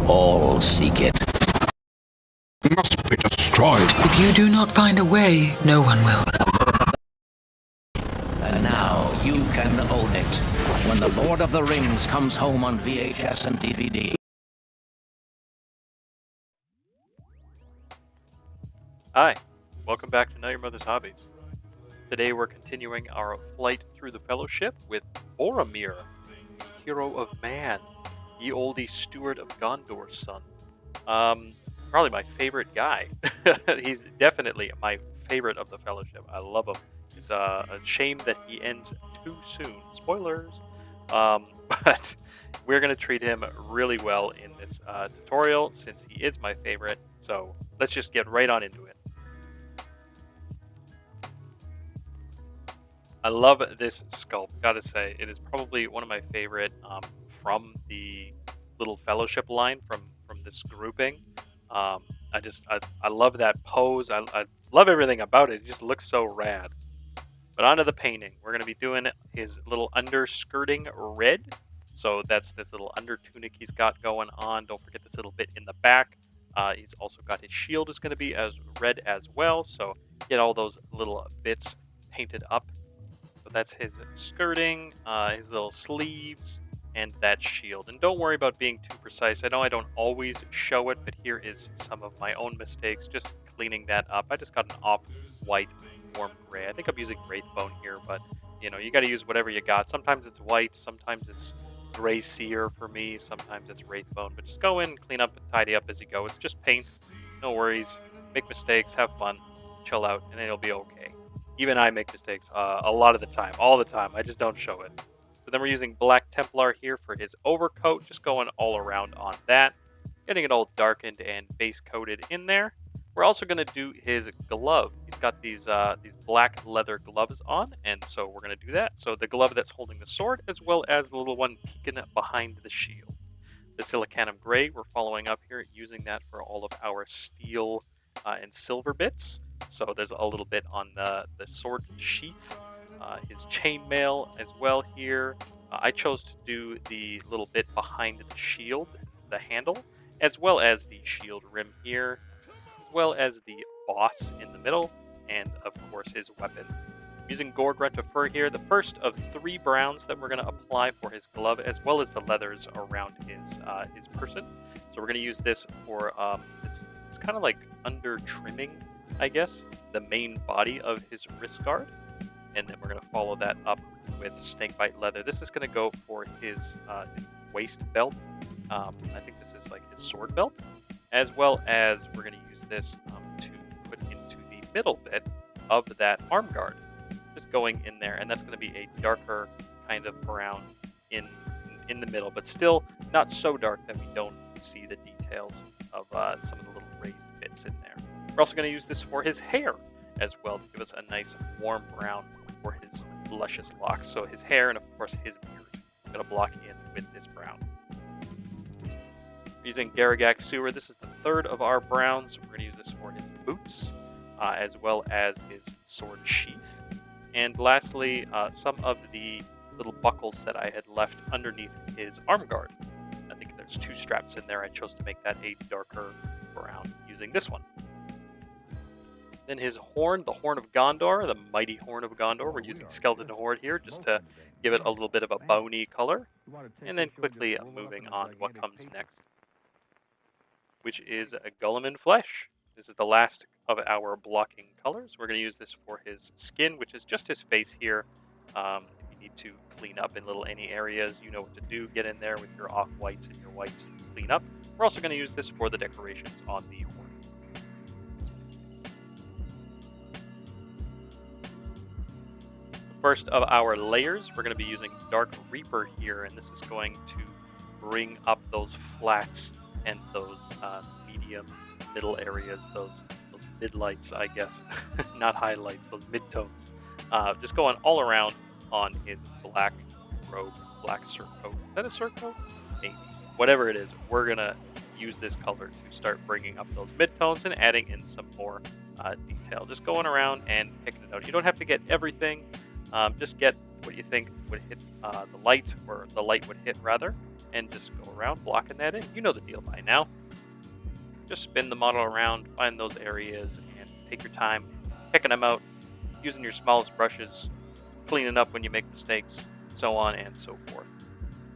all seek it. Must be destroyed. If you do not find a way, no one will. And now you can own it. When The Lord of the Rings comes home on VHS and DVD. Hi, welcome back to Know Your Mother's Hobbies. Today we're continuing our flight through the Fellowship with Boromir, the hero of man, ye olde steward of Gondor's son. Probably my favorite guy. He's definitely my favorite of the Fellowship. I love him. It's a shame that he ends too soon. Spoilers. But we're going to treat him really well in this tutorial since he is my favorite. So let's just get right on into it. I love this sculpt, gotta say. It is probably one of my favorite from the little Fellowship line from this grouping. I love that pose. I love everything about it. It just looks so rad. But onto the painting. We're going to be doing his little underskirting red. So that's this little under tunic he's got going on. Don't forget this little bit in the back. He's also got his shield is going to be as red as well. So get all those little bits painted up. So that's his skirting, his little sleeves, and that shield. And don't worry about being too precise. I know I don't always show it, but here is some of my own mistakes, just cleaning that up. I just got an off-white warm gray. I think I'm using Wraithbone here, but you know, you got to use whatever you got. Sometimes it's white, sometimes it's gray seer for me, sometimes it's Wraithbone. But just go in, clean up, and tidy up as you go. It's just paint, no worries. Make mistakes, have fun, chill out, and it'll be okay. Even I make mistakes a lot of the time, all the time. I just don't show it. So then we're using Black Templar here for his overcoat, just going all around on that, getting it all darkened and base coated in there. We're also going to do his glove. He's got these black leather gloves on, and so we're going to do that. So the glove that's holding the sword, as well as the little one peeking behind the shield. The Silicanum Gray, we're following up here, using that for all of our steel and silver bits. So there's a little bit on the sword sheath, his chainmail as well here. I chose to do the little bit behind the shield, the handle, as well as the shield rim here, as well as the boss in the middle, and of course his weapon. Using Gore Grunt of Fur here, the first of 3 browns that we're going to apply for his glove, as well as the leathers around his person. So we're going to use this for it's kind of like under trimming, I guess, the main body of his wrist guard. And then we're going to follow that up with snakebite leather. This is going to go for his waist belt. I think this is like his sword belt. As well as we're going to use this to put into the middle bit of that arm guard. Just going in there. And that's going to be a darker kind of brown in the middle. But still not so dark that we don't see the details of some of the little raised bits in there. We're also going to use this for his hair as well to give us a nice warm brown for his luscious locks. So his hair and, of course, his beard. I'm going to block in with this brown. We're using Garagak Sewer. This is the 3rd of our browns. We're going to use this for his boots as well as his sword sheath. And lastly, some of the little buckles that I had left underneath his arm guard. I think there's 2 straps in there. I chose to make that a darker brown using this one. Then his horn, the Horn of Gondor, the mighty Horn of Gondor. We're using Skeleton Horde here just to give it a little bit of a bony color. And then quickly moving on to what comes next, which is a Gulliman Flesh. This is the last of our blocking colors. We're going to use this for his skin, which is just his face here. If you need to clean up in any areas, you know what to do. Get in there with your off-whites and your whites and clean up. We're also going to use this for the decorations on the horn. First of our layers, we're going to be using Dark Reaper here, and this is going to bring up those flats and those medium middle areas, those mid-lights, I guess, not highlights, those mid-tones. Just going all around on his black robe, black surcoat. Is that a surcoat? Maybe. Whatever it is, we're going to use this color to start bringing up those mid-tones and adding in some more detail. Just going around and picking it out. You don't have to get everything. Just get what you think would hit the light, or the light would hit rather, and just go around blocking that in. You know the deal by now. Just spin the model around, find those areas, and take your time picking them out, using your smallest brushes, cleaning up when you make mistakes, so on and so forth.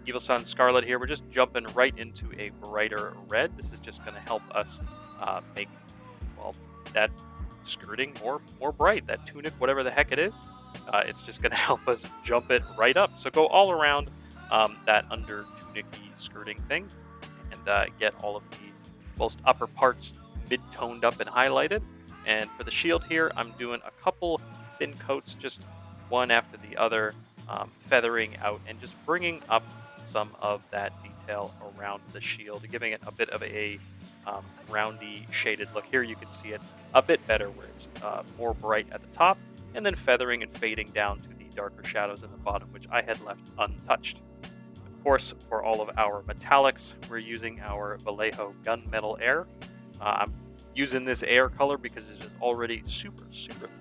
Evil Sun Scarlet here, we're just jumping right into a brighter red. This is just going to help us make, well, that skirting more bright, that tunic, whatever the heck it is. It's just going to help us jump it right up. So go all around that under tunic-y skirting thing and get all of the most upper parts mid-toned up and highlighted. And for the shield here, I'm doing a couple thin coats, just one after the other, feathering out and just bringing up some of that detail around the shield, giving it a bit of a roundy shaded look. Here you can see it a bit better where it's more bright at the top, and then feathering and fading down to the darker shadows in the bottom, which I had left untouched. Of course, for all of our metallics, we're using our Vallejo Gunmetal Air. I'm using this air color because it's just already super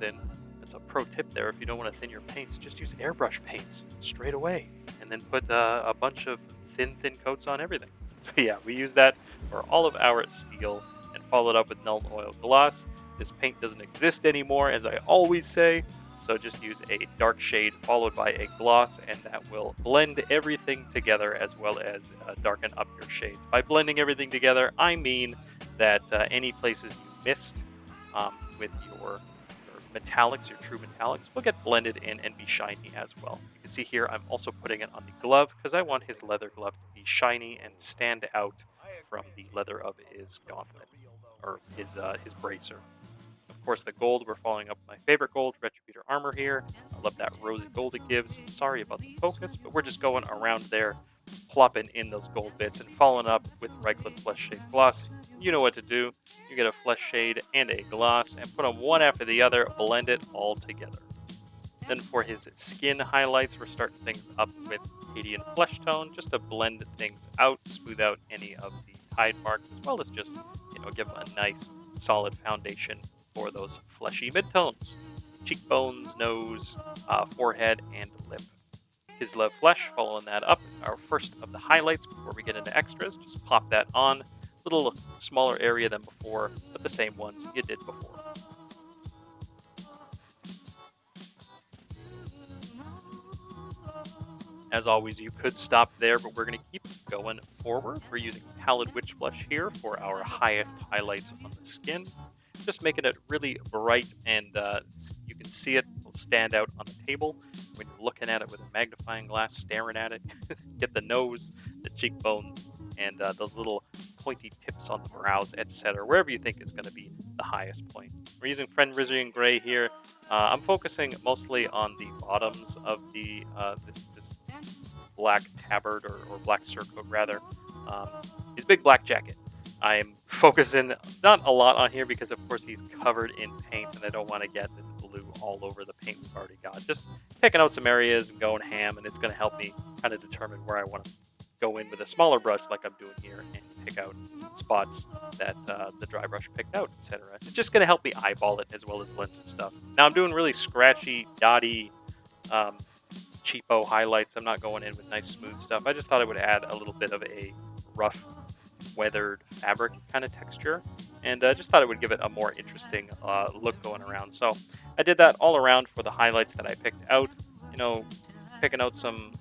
thin. That's a pro tip there. If you don't want to thin your paints, just use airbrush paints straight away, and then put a bunch of thin coats on everything. So yeah, we use that for all of our steel and followed up with Null Oil Gloss. This paint doesn't exist anymore, as I always say, so just use a dark shade followed by a gloss, and that will blend everything together as well as darken up your shades. By blending everything together, I mean that any places you missed with your metallics, your true metallics, will get blended in and be shiny as well. You can see here I'm also putting it on the glove because I want his leather glove to be shiny and stand out from the leather of his gauntlet, or his bracer. Of course, the gold, we're following up my favorite gold, Retributor Armor here. I love that rosy gold it gives. Sorry about the focus, but we're just going around there, plopping in those gold bits and following up with Reichlet Flesh Shade Gloss. You know what to do. You get a flesh shade and a gloss and put them one after the other, blend it all together. Then for his skin highlights, we're starting things up with Cadian Flesh Tone just to blend things out, smooth out any of the tide marks, as well as just, give him a nice solid foundation for those fleshy midtones. Cheekbones, nose, forehead, and lip. Kislev Flesh, following that up, our first of the highlights before we get into extras. Just pop that on. Little smaller area than before, but the same ones you did before. As always, you could stop there, but we're going to keep going forward. We're using Pallid Witch Flesh here for our highest highlights on the skin. Just making it really bright, and you can see it will stand out on the table when you're looking at it with a magnifying glass, staring at it. Get the nose, the cheekbones, and those little pointy tips on the brows, etc. Wherever you think is going to be the highest point. We're using Fenrisian Gray here. I'm focusing mostly on the bottoms of the this black tabard or black surcoat rather. His big black jacket. I'm focusing not a lot on here because of course he's covered in paint and I don't want to get the blue all over the paint we've already got. Just picking out some areas and going ham, and it's going to help me kind of determine where I want to go in with a smaller brush like I'm doing here and pick out spots that the dry brush picked out, etc. It's just going to help me eyeball it as well as blend some stuff. Now I'm doing really scratchy, dotty, cheapo highlights. I'm not going in with nice smooth stuff. I just thought I would add a little bit of a rough, weathered fabric kind of texture, and just thought it would give it a more interesting look going around. So I did that all around for the highlights that I picked out, picking out some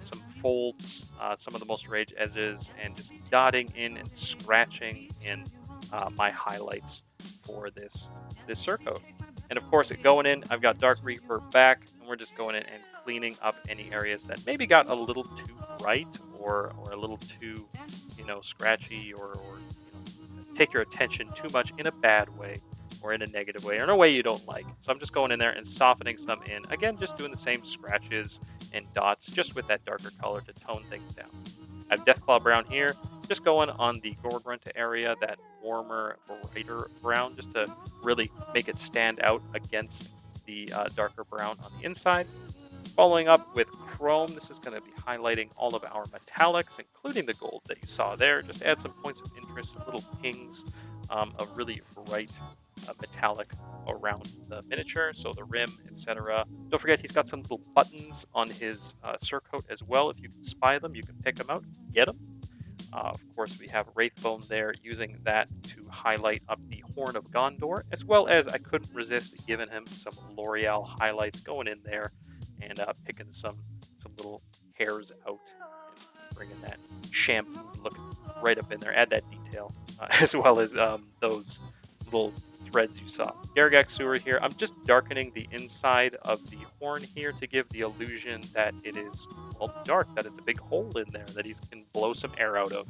folds, some of the most rage edges, and just dotting in and scratching in my highlights for this surcoat. And of course, going in, I've got Dark Reaper back, and we're just going in and cleaning up any areas that maybe got a little too bright or a little too, scratchy or take your attention too much in a bad way or in a negative way or in a way you don't like. So I'm just going in there and softening some in. Again, just doing the same scratches and dots, just with that darker color to tone things down. I have Deathclaw Brown here, just going on the Gorgrunta area, that warmer, brighter brown, just to really make it stand out against the darker brown on the inside. Following up with Chrome, this is going to be highlighting all of our metallics, including the gold that you saw there. Just add some points of interest, some little pings of really bright metallic around the miniature, so the rim, etc. Don't forget he's got some little buttons on his surcoat as well. If you can spy them, you can pick them out, get them. Of course, we have Wraithbone there, using that to highlight up the Horn of Gondor, as well as I couldn't resist giving him some L'Oreal highlights, going in there and picking some little hairs out and bringing that shampoo look right up in there. Add that detail, as well as those little threads you saw. Garagak Sewer here. I'm just darkening the inside of the horn here to give the illusion that it is, well, dark, that it's a big hole in there that he can blow some air out of.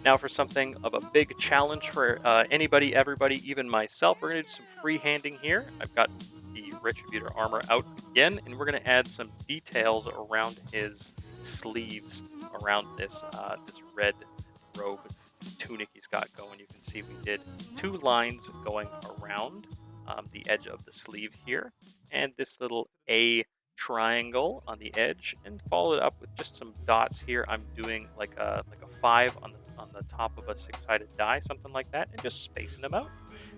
Now for something of a big challenge for anybody, everybody, even myself, we're going to do some freehanding here. I've got the Retributor armor out again, and we're going to add some details around his sleeves, around this this red robe tunic he's got going. You can see we did 2 lines going around the edge of the sleeve here, and this little A triangle on the edge, and follow it up with just some dots here. I'm doing like a 5 on the top of a 6-sided die, something like that, and just spacing them out.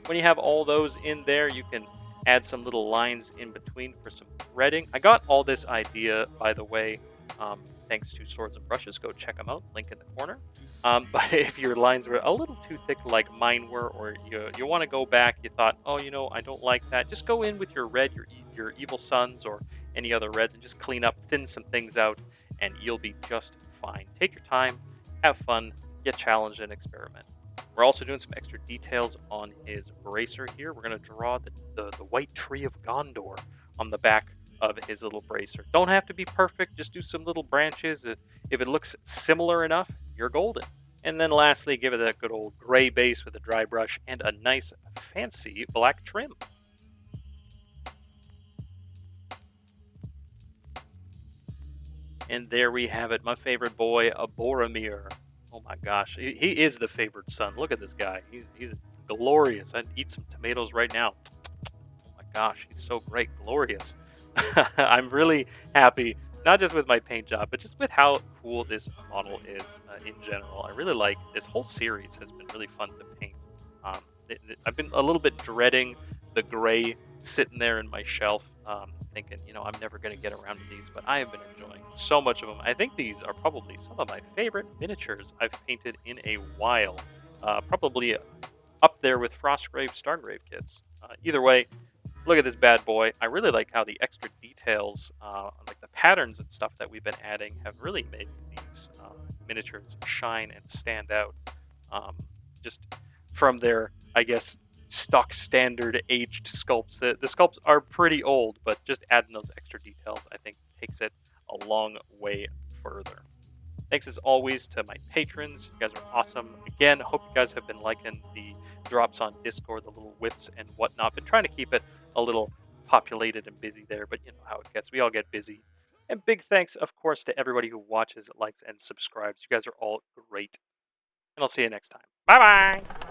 When you have all those in there, you can add some little lines in between for some threading. I got all this idea, by the way, thanks to Swords and Brushes. Go check them out, link in the corner. But if your lines were a little too thick like mine were, or you want to go back, you thought, oh, I don't like that, just go in with your red, your Evil Suns, or any other reds, and just clean up, thin some things out, and you'll be just fine. Take your time, have fun, get challenged, and experiment. We're also doing some extra details on his bracer here. We're going to draw the white tree of Gondor on the back of his little bracer. Don't have to be perfect, just do some little branches. If it looks similar enough, you're golden. And then lastly, give it a good old gray base with a dry brush and a nice fancy black trim. And there we have it, my favorite boy, a Boromir. Oh my gosh, he is the favorite son. Look at this guy. He's glorious. I'd eat some tomatoes right now. Oh my gosh, he's so great, glorious. I'm really happy, not just with my paint job, but just with how cool this model is in general. I really like this whole series. Has been really fun to paint. I've been a little bit dreading the gray sitting there in my shelf, thinking, I'm never going to get around to these, but I have been enjoying so much of them. I think these are probably some of my favorite miniatures I've painted in a while. Probably up there with Frostgrave, Stargrave kits. Either way, look at this bad boy. I really like how the extra details, like the patterns and stuff that we've been adding, have really made these miniatures shine and stand out. Just from their, I guess, stock standard aged sculpts. The sculpts are pretty old, but just adding those extra details, I think, takes it a long way further. Thanks as always to my patrons. You guys are awesome. Again, hope you guys have been liking the drops on Discord, the little whips and whatnot. Been trying to keep it a little populated and busy there, but you know how it gets. We all get busy. And big thanks, of course, to everybody who watches, likes, and subscribes. You guys are all great. And I'll see you next time. Bye-bye!